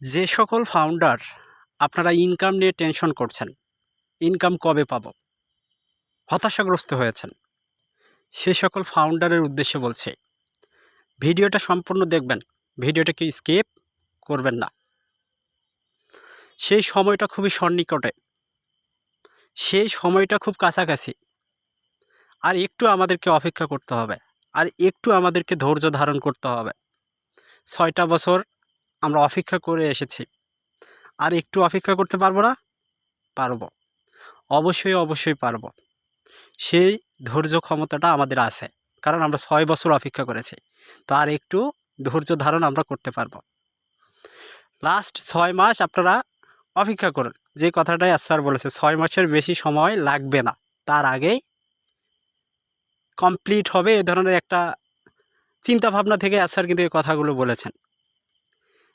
যে সকল ফাউন্ডার আপনারা ইনকাম নিয়ে টেনশন করছেন, ইনকাম কবে পাবো, হতাশাগ্রস্ত হয়েছেন, সে সকল ফাউন্ডারের উদ্দেশ্যে বলছি, ভিডিওটা সম্পূর্ণ দেখবেন, ভিডিওটাকে স্কিপ করবেন না। সেই সময়টা খুবই সন্নিকটে, সেই সময়টা খুব কাছাকাছি। আর একটু আমাদেরকে অপেক্ষা করতে হবে, আর একটু আমাদেরকে ধৈর্য ধারণ করতে হবে। 6টা বছর আমরা অপেক্ষা করে এসেছি, আর একটু অপেক্ষা করতে পারবো না? পারবো, অবশ্যই পারবো। সেই ধৈর্য ক্ষমতাটা আমাদের আছে, কারণ আমরা 6 বছর অপেক্ষা করেছি। তো আর একটু ধৈর্য ধারণ আমরা করতে পারবো। লাস্ট 6 মাস আপনারা অপেক্ষা করুন। যে কথাটাই স্যার বলেছে, 6 মাসের বেশি সময় লাগবে না, তার আগেই কমপ্লিট হবে। এ ধরনের একটা চিন্তাভাবনা থেকে স্যার কিন্তু এই কথাগুলো বলেছেন।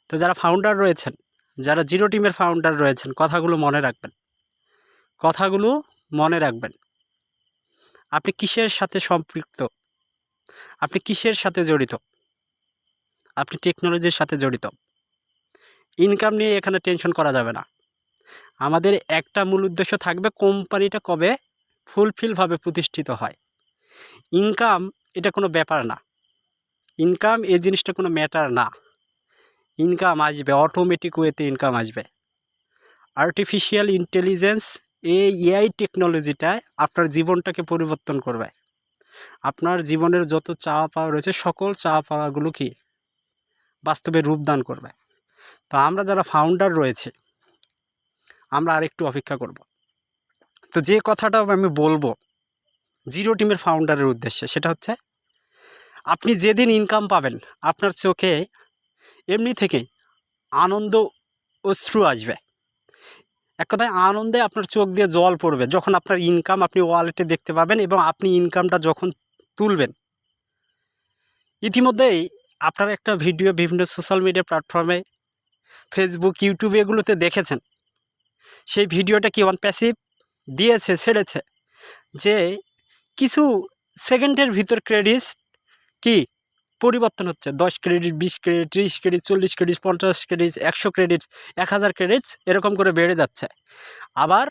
তো যারা ফাউন্ডার রয়েছেন, যারা জিরো টিমের ফাউন্ডার রয়েছেন, কথাগুলো মনে রাখবেন, কথাগুলো মনে রাখবেন। আপনি কিসের সাথে সম্পৃক্ত, আপনি কিসের সাথে জড়িত? আপনি টেকনোলজির সাথে জড়িত। ইনকাম নিয়ে এখানে টেনশন করা যাবে না। আমাদের একটা মূল উদ্দেশ্য থাকবে, কোম্পানিটা কবে ফুলফিলভাবে প্রতিষ্ঠিত হয়। ইনকাম এটা কোনো ব্যাপার না, ইনকাম এই জিনিসটা কোনো ম্যাটার না। ইনকাম আসবে, অটোমেটিক ওয়েতে ইনকাম আসবে। আর্টিফিশিয়াল ইন্টেলিজেন্স, এই এআই টেকনোলজিটায় আপনার জীবনটাকে পরিবর্তন করবে। আপনার জীবনের যত চাওয়া পাওয়া রয়েছে, সকল চাওয়া পাওয়াগুলো কি বাস্তবে রূপদান করবে। তো আমরা যারা ফাউন্ডার রয়েছে, আমরা আরেকটু অপেক্ষা করব। তো যে কথাটা আমি বলবো জিরো টিমের ফাউন্ডারের উদ্দেশ্যে, সেটা হচ্ছে, আপনি যেদিন ইনকাম পাবেন, আপনার চোখে এমনি থেকেই আনন্দ অশ্রু আসবে। এক কথায় আনন্দে আপনার চোখ দিয়ে জল পড়বে যখন আপনার ইনকাম আপনি ওয়ালেটে দেখতে পাবেন, এবং আপনি ইনকামটা যখন তুলবেন। ইতিমধ্যেই আপনারা একটা ভিডিও বিভিন্ন সোশ্যাল মিডিয়া প্ল্যাটফর্মে, ফেসবুক, ইউটিউবে এগুলোতে দেখেছেন। সেই ভিডিওটা কি অন প্যাসিভ দিয়েছে, ছেড়েছে, যে কিছু সেকেন্ডের ভিতর ক্রেডিট কি পরিবর্তন হচ্ছে। 10 credit, 20 credit, 30 credit, 40 credit, 50 credit, 100 credit, 1000 credit, এরকম করে বেড়ে যাচ্ছে। আবার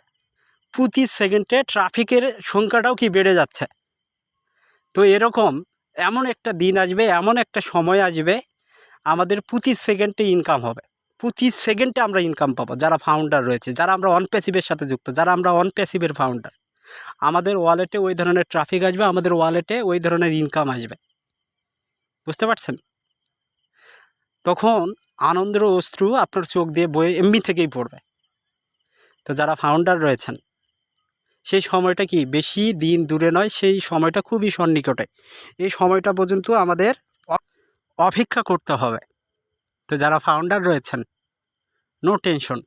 প্রতি সেকেন্ডে ট্রাফিকের সংখ্যাটাও কি বেড়ে যাচ্ছে। তো এরকম এমন একটা দিন আসবে, এমন একটা সময় আসবে, আমাদের প্রতি সেকেন্ডে ইনকাম হবে, প্রতি সেকেন্ডে আমরা ইনকাম পাবো। যারা ফাউন্ডার রয়েছে, যারা আমরা অন প্যাসিভের সাথে যুক্ত, যারা আমরা অন প্যাসিভের ফাউন্ডার, আমাদের ওয়ালেটে ওই ধরনের ট্রাফিক আসবে, আমাদের ওয়ালেটে ওই ধরনের ইনকাম আসবে। বুঝতে পারছেন? তখন আনন্দের অশ্রু আপনার চোখ দিয়ে বয়ে এমনি থেকেই পড়বে। তো যারা ফাউন্ডার রয়েছেন, সেই সময়টা কি বেশি দিন দূরে নয়, সেই সময়টা খুবই সন্নিকটে। এই সময়টা পর্যন্ত আমাদের অপেক্ষা করতে হবে। তো যারা ফাউন্ডার রয়েছেন, নো টেনশন,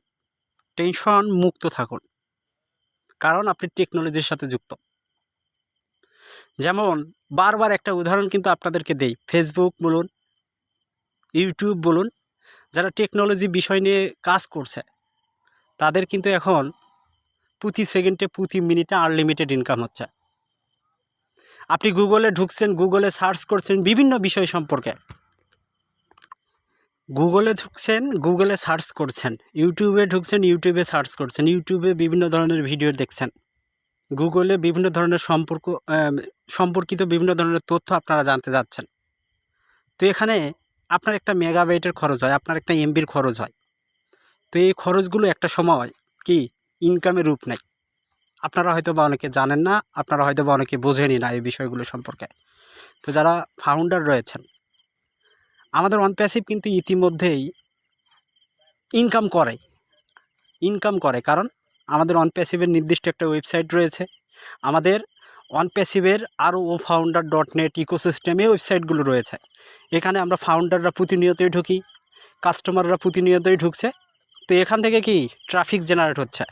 টেনশন মুক্ত থাকুন, কারণ আপনি টেকনোলজির সাথে যুক্ত। যেমন বারবার একটা উদাহরণ কিন্তু আপনাদেরকে দেই, ফেসবুক বলুন, ইউটিউব বলুন, যারা টেকনোলজি বিষয় নিয়ে কাজ করছে, তাদের কিন্তু এখন প্রতি সেকেন্ডে, প্রতি মিনিটে আনলিমিটেড ইনকাম হচ্ছে। আপনি গুগলে ঢুকছেন, গুগলে সার্চ করছেন বিভিন্ন বিষয় সম্পর্কে, গুগলে ঢুকছেন, গুগলে সার্চ করছেন, ইউটিউবে ঢুকছেন, ইউটিউবে সার্চ করছেন, ইউটিউবে বিভিন্ন ধরনের ভিডিও দেখছেন, গুগলে বিভিন্ন ধরনের সম্পর্কিত বিভিন্ন ধরনের তথ্য আপনারা জানতে যাচ্ছেন। তো এখানে আপনার একটা মেগাবাইটের খরচ হয়, আপনার একটা এমবির খরচ হয়। তো এই খরচগুলো একটা সময় কি ইনকামের রূপ নেয়। আপনারা হয়তো বা অনেকে জানেন না, আপনারা হয়তো বা অনেকে বোঝেনই না এই বিষয়গুলো সম্পর্কে। তো যারা ফাউন্ডার রয়েছেন, আমাদের অন প্যাসিভ কিন্তু ইতিমধ্যেই ইনকাম করে, কারণ আমাদের অন প্যাসিভের নির্দিষ্ট একটা ওয়েবসাইট রয়েছে। আমাদের অন প্যাসিভের আরও founder.net ইকোসিস্টেমে ওয়েবসাইটগুলো রয়েছে। এখানে আমরা ফাউন্ডাররা প্রতিনিয়তই ঢুকি, কাস্টমাররা প্রতিনিয়তই ঢুকছে। তো এখান থেকে কি ট্রাফিক জেনারেট হচ্ছে,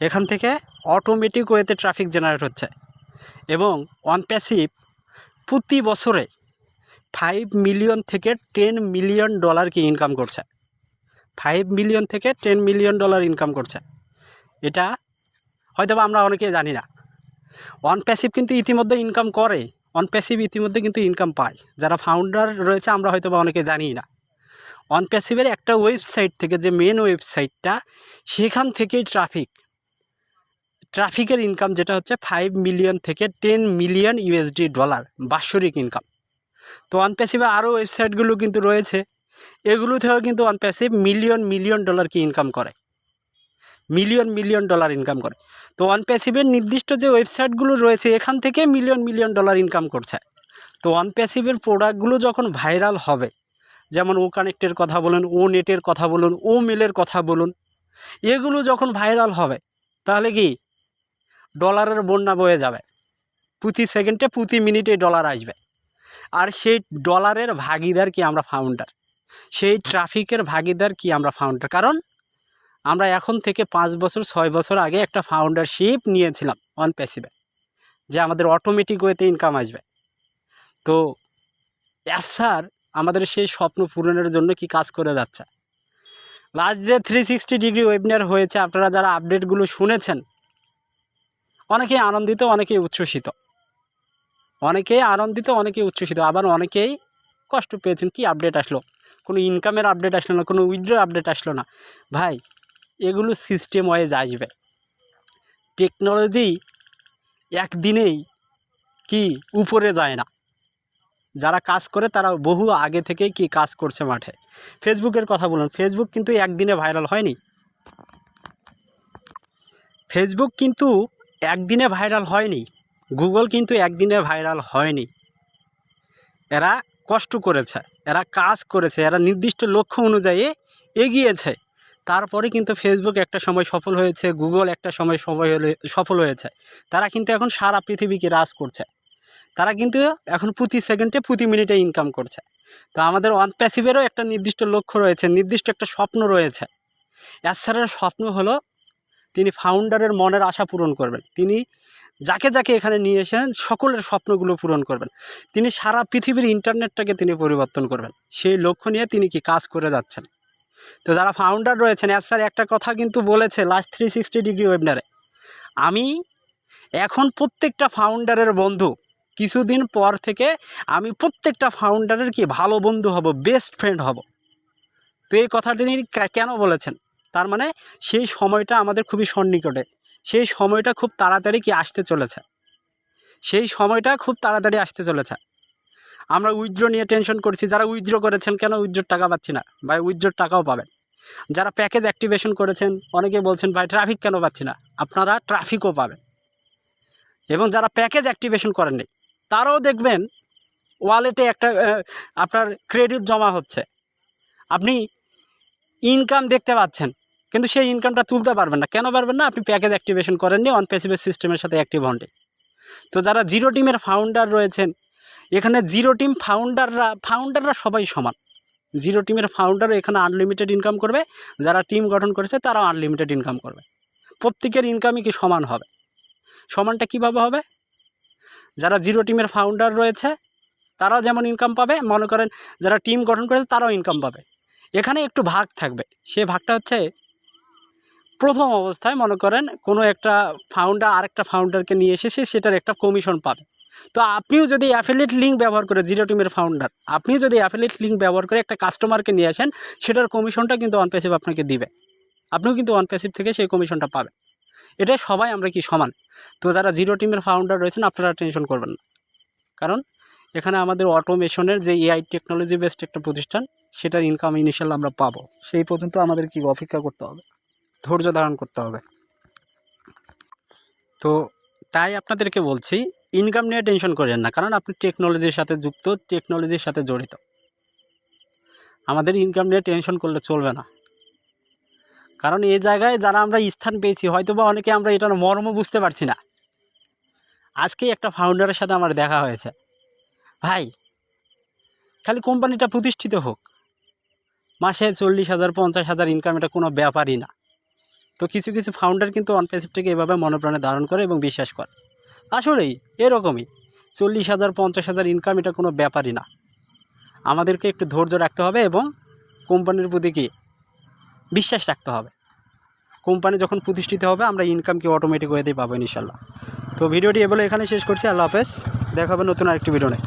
এখান থেকে অটোমেটিক ওয়েতে ট্রাফিক জেনারেট হচ্ছে। এবং অন প্যাসিভ প্রতি বছরে 5 মিলিয়ন থেকে 10 মিলিয়ন ডলার কি ইনকাম করছে, 5 মিলিয়ন থেকে 10 মিলিয়ন ডলার ইনকাম করছে। এটা হয়তো বা আমরা অনেকে জানি না। অন প্যাসিভ কিন্তু ইতিমধ্যে ইনকাম করে, অন প্যাসিভ ইতিমধ্যে কিন্তু ইনকাম পায়। যারা ফাউন্ডার রয়েছে আমরা হয়তো বা অনেকে জানি না। অনপ্যাসিভের একটা ওয়েবসাইট থেকে, যে মেন ওয়েবসাইটটা, সেখান থেকেই ট্রাফিকের ইনকাম যেটা হচ্ছে 5 মিলিয়ন থেকে 10 মিলিয়ন ইউএসডি ডলার বাৎসরিক ইনকাম। তো অনপ্যাসিভে আরও ওয়েবসাইটগুলো কিন্তু রয়েছে, এগুলো থেকেও কিন্তু অনপ্যাসিভ মিলিয়ন ডলার কি ইনকাম করে, মিলিয়ন ডলার ইনকাম করে। তো অনপ্যাসিভের নির্দিষ্ট যে ওয়েবসাইটগুলো রয়েছে এখান থেকে মিলিয়ন ডলার ইনকাম করছে। তো অনপ্যাসিভের প্রোডাক্টগুলো যখন ভাইরাল হবে, যেমন ও কানেক্টের কথা বলুন, ও নেটের কথা বলুন, ও মেলের কথা বলুন, এগুলো যখন ভাইরাল হবে তাহলে কি ডলারের বন্যা বয়ে যাবে, প্রতি সেকেন্ডে প্রতি মিনিটে ডলার আসবে। আর সেই ডলারের ভাগিদার কি আমরা ফাউন্ডার, সেই ট্রাফিকের ভাগিদার কি আমরা ফাউন্ডার। কারণ আমরা এখন থেকে 5 বছর 6 বছর আগে একটা ফাউন্ডারশিপ নিয়েছিলাম অনপ্যাসিভে, যে আমাদের অটোমেটিক ওয়েতে ইনকাম আসবে। তো স্যার আমাদের সেই স্বপ্ন পূরণের জন্য কি কাজ করে যাচ্ছে। লাস্ট যে 360 ডিগ্রি ওয়েবিনার হয়েছে, আপনারা যারা আপডেটগুলো শুনেছেন, অনেকেই আনন্দিত, অনেকেই উচ্ছ্বসিত, অনেকেই উচ্ছ্বসিত, আবার অনেকেই কষ্ট পেয়েছেন। কি আপডেট আসলো, কোনো ইনকামের আপডেট আসলো না, কোনো উইথড্র আপডেট আসলো না। ভাই, এগুলো সিস্টেম ওয়াইজ আসবে। টেকনোলজি একদিনেই কি উপরে যায় না, যারা কাজ করে তারা বহু আগে থেকেই কি কাজ করছে মাঠে। ফেসবুকের কথা বলুন, ফেসবুক কিন্তু একদিনে ভাইরাল হয়নি, ফেসবুক কিন্তু একদিনে ভাইরাল হয়নি, গুগল কিন্তু একদিনে ভাইরাল হয়নি। এরা কষ্ট করেছে, এরা কাজ করেছে, এরা নির্দিষ্ট লক্ষ্য অনুযায়ী এগিয়েছে, তারপরে কিন্তু ফেসবুক একটা সময় সফল হয়েছে, গুগল একটা সময় সফল হয়েছে। তারা কিন্তু এখন সারা পৃথিবীকে রাজ করছে, তারা কিন্তু এখন প্রতি সেকেন্ডে প্রতি মিনিটে ইনকাম করছে। তো আমাদের অনপ্যাসিভেরও একটা নির্দিষ্ট লক্ষ্য রয়েছে, নির্দিষ্ট একটা স্বপ্ন রয়েছে। স্যারের স্বপ্ন হলো তিনি ফাউন্ডারের মনের আশা পূরণ করবেন, তিনি যাকে যাকে এখানে নিয়ে এসেছেন সকলের স্বপ্নগুলো পূরণ করবেন, তিনি সারা পৃথিবীর ইন্টারনেটটাকে তিনি পরিবর্তন করবেন, সেই লক্ষ্য নিয়ে তিনি কি কাজ করে যাচ্ছেন। তো যারা ফাউন্ডার রয়েছেন, স্যার একটা কথা কিন্তু বলেছে লাস্ট 360 ডিগ্রি ওয়েবিনারে, আমি এখন প্রত্যেকটা ফাউন্ডারের বন্ধু, কিছুদিন পর থেকে আমি প্রত্যেকটা ফাউন্ডারের কি ভালো বন্ধু হব, বেস্ট ফ্রেন্ড হব। তো এই কথা তিনি কেন বলেছেন, তার মানে সেই সময়টা আমাদের খুবই সন্নিকটে, সেই সময়টা খুব তাড়াতাড়ি কি আসতে চলেছে, সেই সময়টা খুব তাড়াতাড়ি আসতে চলেছে। আমরা উইথড্র নিয়ে টেনশন করছি, যারা উইথড্র করেছেন কেন উইথড্রর টাকা পাচ্ছি না, ভাই উইথড্রর টাকাও পাবেন। যারা প্যাকেজ অ্যাক্টিভেশন করেছেন, অনেকে বলছেন ভাই ট্রাফিক কেন পাচ্ছি না, আপনারা ট্রাফিকও পাবেন। এবং যারা প্যাকেজ অ্যাক্টিভেশন করেননি, তারাও দেখবেন ওয়ালেটে একটা আপনার ক্রেডিট জমা হচ্ছে, আপনি ইনকাম দেখতে পাচ্ছেন, কিন্তু সেই ইনকামটা তুলতে পারবেন না। কেন পারবেন না, আপনি প্যাকেজ অ্যাক্টিভেশন করেননি, অনপ্যাসিভের সিস্টেমের সাথে অ্যাক্টিভ হননি। তো যারা জিরো টিমের ফাউন্ডার রয়েছেন, এখানে জিরো টিম ফাউন্ডাররা সবাই সমান। জিরো টিমের ফাউন্ডারও এখানে আনলিমিটেড ইনকাম করবে, যারা টিম গঠন করেছে তারাও আনলিমিটেড ইনকাম করবে। প্রত্যেকের ইনকামই কি সমান হবে। সমানটা কিভাবে হবে, যারা জিরো টিমের ফাউন্ডার রয়েছে তারাও যেমন ইনকাম পাবে, মনে করেন যারা টিম গঠন করেছে তারাও ইনকাম পাবে। এখানে একটু ভাগ থাকবে, সেই ভাগটা হচ্ছে প্রথম অবস্থায় মনে করেন কোনো একটা ফাউন্ডার আরেকটা ফাউন্ডারকে নিয়ে এসেছে, সেটার একটা কমিশন পাবে। তো আপনিও যদি অ্যাফিলিয়েট লিঙ্ক ব্যবহার করে, জিরো টিমের ফাউন্ডার আপনিও যদি অ্যাফিলিয়েট লিঙ্ক ব্যবহার করে একটা কাস্টমারকে নিয়ে আসেন, সেটার কমিশনটা কিন্তু অনপ্যাসিভ আপনাকে দিবে, আপনিও কিন্তু অনপ্যাসিভ থেকে সেই কমিশনটা পাবেন। এটা সবাই আমরা কি সমান। তো যারা জিরো টিমের ফাউন্ডার রয়েছেন, আপনারা টেনশন করবেন না, কারণ এখানে আমাদের অটোমেশনের যে এআই টেকনোলজি বেসড একটা প্রতিষ্ঠান, সেটার ইনকাম ইনিশিয়াল আমরা পাবো। সেই পর্যন্ত আমাদের কি অপেক্ষা করতে হবে, ধৈর্য ধারণ করতে হবে। তো তাই আপনাদেরকে বলছি, ইনকাম নিয়ে টেনশন করেন না, কারণ আপনি টেকনোলজির সাথে যুক্ত, টেকনোলজির সাথে জড়িত। আমাদের ইনকাম নিয়ে টেনশন করলে চলবে না, কারণ এই জায়গায় যারা আমরা স্থান পেয়েছি, হয়তোবা অনেকে আমরা এটার মর্ম বুঝতে পারছি না। আজকেই একটা ফাউন্ডারের সাথে আমার দেখা হয়েছে, ভাই খালি কোম্পানিটা প্রতিষ্ঠিত হোক, মাসে 40,000 50,000 ইনকাম এটা কোনো ব্যাপারই না। তো কিছু কিছু ফাউন্ডার কিন্তু অনপ্যাসিভটাকে এভাবে মনোপ্রাণে ধারণ করে এবং বিশ্বাস করে, আসলেই এরকমই 40,000 50,000 ইনকাম এটা কোনো ব্যাপারই না। আমাদেরকে একটু ধৈর্য রাখতে হবে এবং কোম্পানির প্রতি কি বিশ্বাস রাখতে হবে। কোম্পানি যখন প্রতিষ্ঠিত হবে, আমরা ইনকামকে অটোমেটিক ওয়েতেই পাবো ইনশাল্লাহ। তো ভিডিওটি এগুলো এখানে শেষ করছি। আল্লাহ হাফেজ, দেখা হবে নতুন আরেকটি ভিডিও নিয়ে।